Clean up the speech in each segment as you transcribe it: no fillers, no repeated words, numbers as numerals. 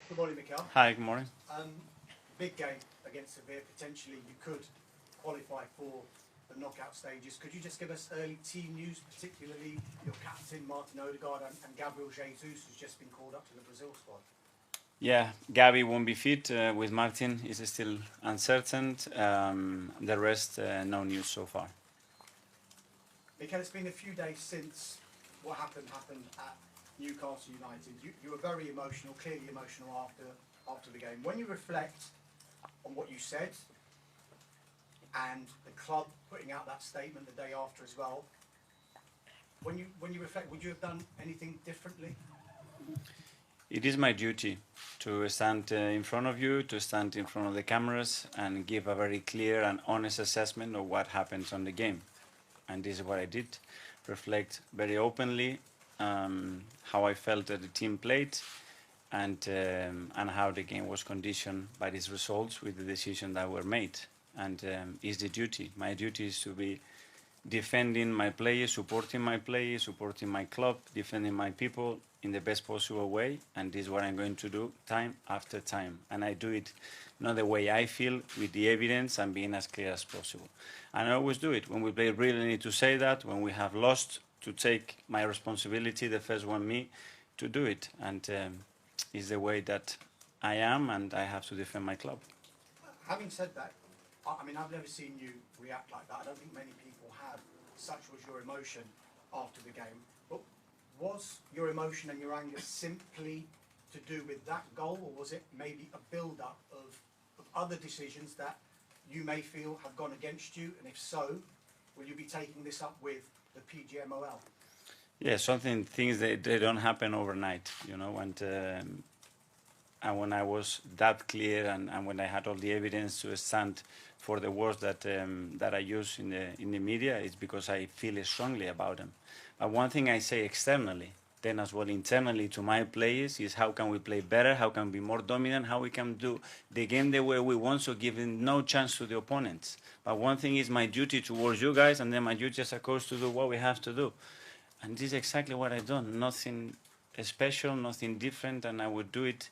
Good morning, Mikel. Hi, good morning. Big game against Sevilla. Potentially, you could qualify for the knockout stages. Could you just give us early team news, particularly your captain Martin Odegaard and Gabriel Jesus, who's just been called up to the Brazil squad? Yeah, Gabi won't be fit. With Martin, is still uncertain. The rest, no news so far. Mikel, it's been a few days since what happened at Newcastle United. You were very emotional, clearly emotional after the game. When you reflect on what you said and the club putting out that statement the day after as well, when you reflect, would you have done anything differently? It is my duty to stand in front of you, to stand in front of the cameras and give a very clear and honest assessment of what happens on the game. And this is what I did. Reflect very openly how I felt that the team played and how the game was conditioned by these results with the decisions that were made. And it's the duty. My duty is to be defending my players, supporting my players, supporting my club, defending my people in the best possible way. And this is what I'm going to do time after time. And I do it not the way I feel, with the evidence and being as clear as possible. And I always do it. When we play, really need to say that. When we have lost, to take my responsibility, the first one me, to do it. And it's the way that I am, and I have to defend my club. Having said that, I mean, I've never seen you react like that. I don't think many people have. Such was your emotion after the game. But was your emotion and your anger simply to do with that goal, or was it maybe a build-up of other decisions that you may feel have gone against you? And if so, will you be taking this up with the PGMOL? Yeah, things they don't happen overnight, you know, and when I was that clear and when I had all the evidence to stand for the words that I use in the media, it's because I feel strongly about them. But one thing I say externally, then as well internally to my players, is how can we play better, how can we be more dominant, how we can do the game the way we want, so giving no chance to the opponents. But one thing is my duty towards you guys, and then my duty as a coach to do what we have to do. And this is exactly what I've done. Nothing special, nothing different, and I would do it,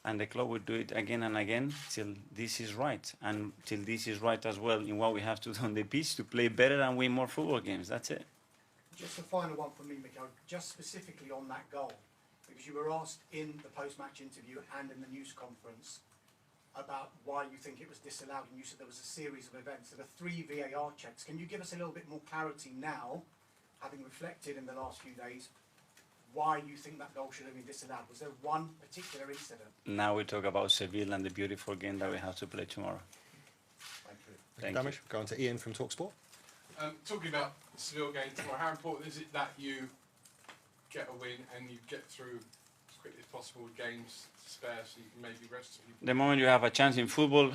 and the club would do it again and again till this is right, and till this is right as well in what we have to do on the pitch to play better and win more football games. That's it. Just a final one from me, Mikel, just specifically on that goal, because you were asked in the post-match interview and in the news conference about why you think it was disallowed, and you said there was a series of events. There are 3 VAR checks. Can you give us a little bit more clarity now, having reflected in the last few days, why you think that goal should have been disallowed? Was there one particular incident? Now we talk about Seville and the beautiful game that we have to play tomorrow. Thank you. Thank you. Go on to Ian from TalkSport. Talking about the Seville game tomorrow, how important is it that you get a win and you get through as quickly as possible with games to spare so you can maybe rest people? The moment you have a chance in football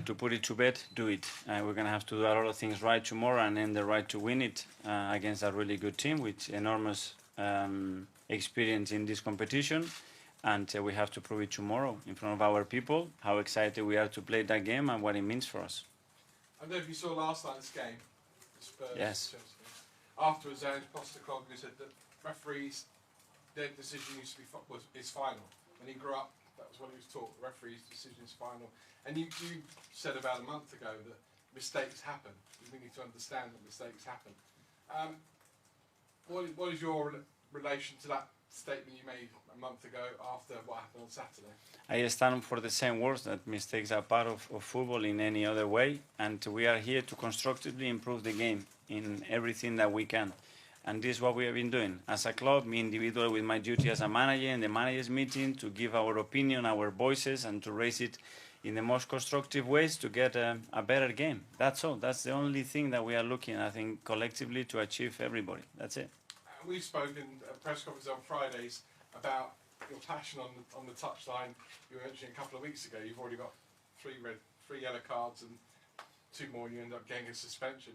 to put it to bed, do it. We're going to have to do a lot of things right tomorrow and then the right to win it against a really good team with enormous experience in this competition. And we have to prove it tomorrow in front of our people, how excited we are to play that game and what it means for us. I don't know if you saw last night's game, the Spurs. Yes. Chelsea. Afterwards, Postecoglou said that referees, their decision used to be is final. When he grew up, that was what he was taught. The referee's decision is final. And you said about a month ago that mistakes happen. We need to understand that mistakes happen. What is your relation to that statement you made a month ago after what happened on Saturday? I stand for the same words, that mistakes are part of football in any other way, and we are here to constructively improve the game in everything that we can. And this is what we have been doing. As a club, me individually with my duty as a manager in the managers meeting to give our opinion, our voices, and to raise it in the most constructive ways to get a better game. That's all. That's the only thing that we are looking, I think, collectively to achieve everybody. That's it. We've spoken at press conferences on Fridays about your passion on the touchline. You were mentioning a couple of weeks ago, you've already got 3 yellow cards and 2 more and you end up getting a suspension.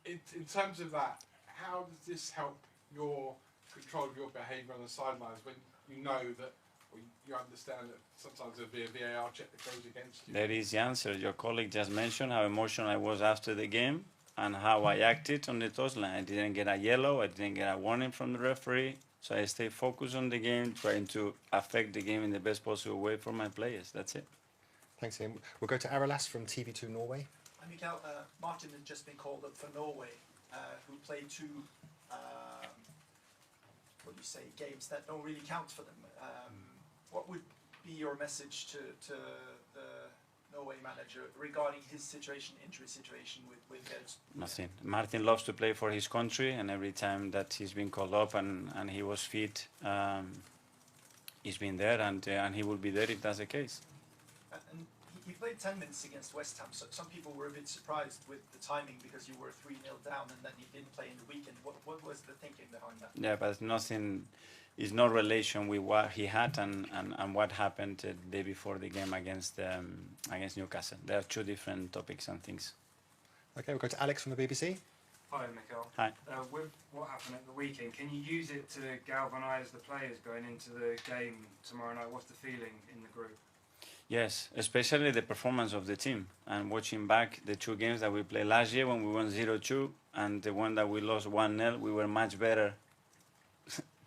In terms of that, how does this help your control of your behaviour on the sidelines when you know that, or you understand that sometimes there'll be a VAR check that goes against you? That is the answer. Your colleague just mentioned how emotional I was after the game and how I acted on the touchline. I didn't get a yellow, I didn't get a warning from the referee, So I stay focused on the game, trying to affect the game in the best possible way for my players. That's it. Thanks, Ian. We'll go to Aralas from TV2 Norway. Mikael, Martin has just been called up for Norway, who played two, what do you say, games that don't really count for them. What would be your message to the Norway manager regarding his situation, injury situation with Gers? Nothing. Martin loves to play for his country, and every time that he's been called up and he was fit, he's been there, and he will be there if that's the case. And he played 10 minutes against West Ham, so some people were a bit surprised with the timing because you were 3-0 down and then he didn't play in the weekend. What was the thinking behind that? Yeah, but nothing. Is no relation with what he had and what happened the day before the game against Newcastle. There are two different topics and things. Okay, we'll go to Alex from the BBC. Hi, Mikael. Hi. With what happened at the weekend, can you use it to galvanise the players going into the game tomorrow night? What's the feeling in the group? Yes, especially the performance of the team and watching back the two games that we played last year when we won 0-2 and the one that we lost 1-0, we were much better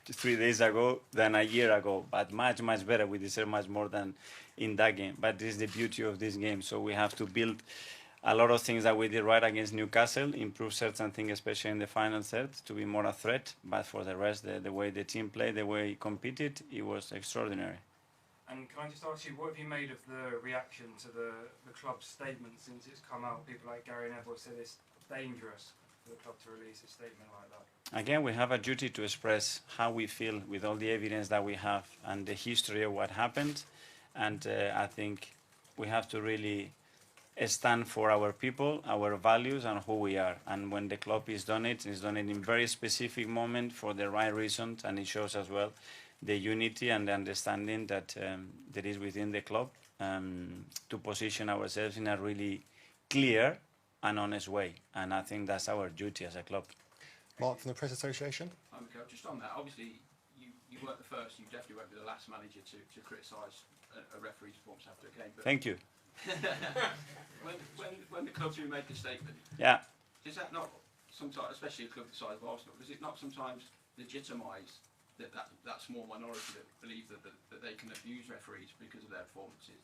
3 days ago than a year ago, but much better. We deserve much more than in that game. But this is the beauty of this game. So we have to build a lot of things that we did right against Newcastle, improve certain things, especially in the final third, to be more a threat. But for the rest, the way the team played, the way it competed, it was extraordinary. And can I just ask you, what have you made of the reaction to the club's statement since it's come out? People like Gary Neville said it's dangerous for the club to release a statement like that. Again, we have a duty to express how we feel with all the evidence that we have and the history of what happened. And I think we have to really stand for our people, our values, and who we are. And when the club is done it, it's done it in very specific moment for the right reasons, and it shows as well the unity and the understanding that there is within the club to position ourselves in a really clear and honest way. And I think that's our duty as a club. Mark from the Press Association. Mikael, just on that, obviously you weren't the first, you definitely won't be the last manager to criticise a referee's performance after a game. But Thank you. when the club's been made the statement, Yeah. does that not sometimes, especially a club the size of Arsenal, does it not sometimes legitimise that small minority that believe that they can abuse referees because of their performances?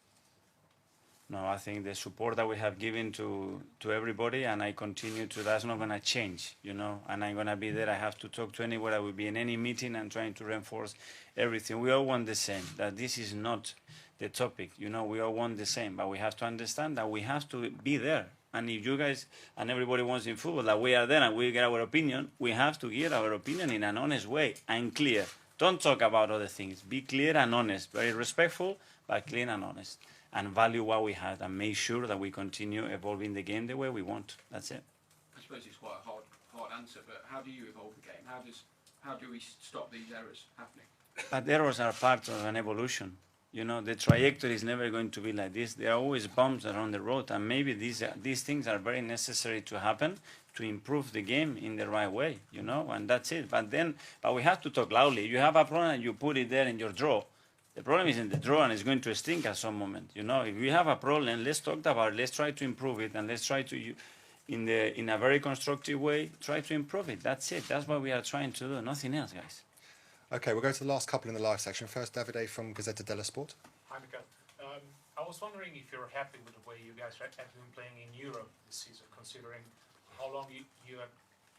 No, I think the support that we have given to everybody, and I continue to, that's not going to change, you know, and I'm going to be there. I have to talk to anywhere. I will be in any meeting and trying to reinforce everything. We all want the same, that this is not the topic, you know, we all want the same, but we have to understand that we have to be there. And if you guys and everybody wants in football that we are there and we get our opinion, we have to give our opinion in an honest way and clear. Don't talk about other things. Be clear and honest, very respectful, but clear and honest. And value what we had and make sure that we continue evolving the game the way we want. That's it. I suppose it's quite a hard answer, but how do you evolve the game? How do we stop these errors happening? But errors are part of an evolution. You know, the trajectory is never going to be like this. There are always bumps around the road, and maybe these things are very necessary to happen to improve the game in the right way, you know, and that's it. But we have to talk loudly. You have a problem and you put it there in your drawer. The problem is in the drawer and it's going to stink at some moment. You know, if we have a problem, let's talk about it. Let's try to improve it, and let's try to, in a very constructive way, try to improve it. That's it. That's what we are trying to do. Nothing else, guys. Okay, we'll go to the last couple in the live section. First, Davide from Gazzetta dello Sport. Hi, Mikael. I was wondering if you're happy with the way you guys have been playing in Europe this season, considering how long you have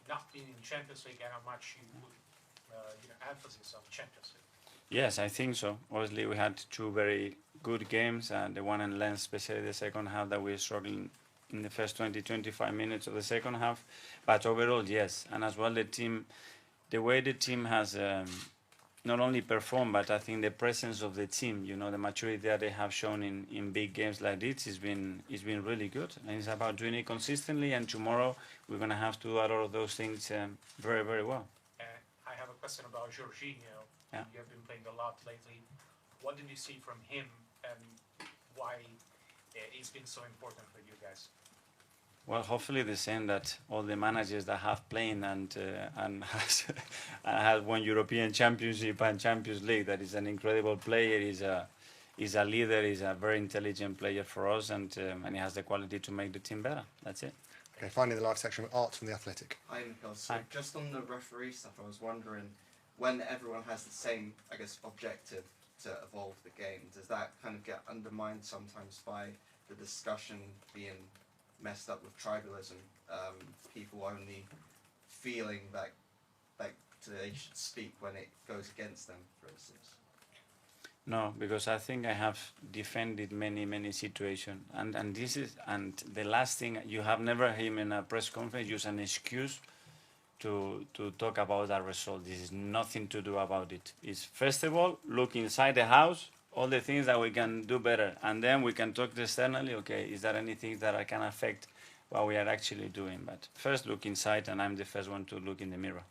not been in Champions League and how much you put emphasis on Champions League. Yes, I think so. Obviously, we had two very good games, and the one in Lens, especially the second half, that we were struggling in the first 20-25 minutes of the second half. But overall, yes. And as well, the way the team has not only performed, but I think the presence of the team, you know, the maturity that they have shown in big games like this has been really good. And it's about doing it consistently, and tomorrow we're going to have to do a lot of those things very, very well. I have a question about Jorginho. Yeah. You have been playing a lot lately. What did you see from him, and why it's been so important for you guys? Well, hopefully the same that all the managers that have played and has won European Championship and Champions League. That is an incredible player. He's a leader. He's a very intelligent player for us, and he has the quality to make the team better. That's it. Okay, finally the live section with Art from The Athletic. Hi, Mikael. So Hi. just on the referee stuff, I was wondering, when everyone has the same, I guess, objective to evolve the game, does that kind of get undermined sometimes by the discussion being messed up with tribalism? People only feeling that they should speak when it goes against them, for instance. No, because I think I have defended many situations, and the last thing, you have never heard him in a press conference use an excuse to talk about that result. This is nothing to do about it. It's first of all look inside the house, all the things that we can do better, and then we can talk externally. Okay, is there anything that I can affect what we are actually doing? But first look inside, and I'm the first one to look in the mirror.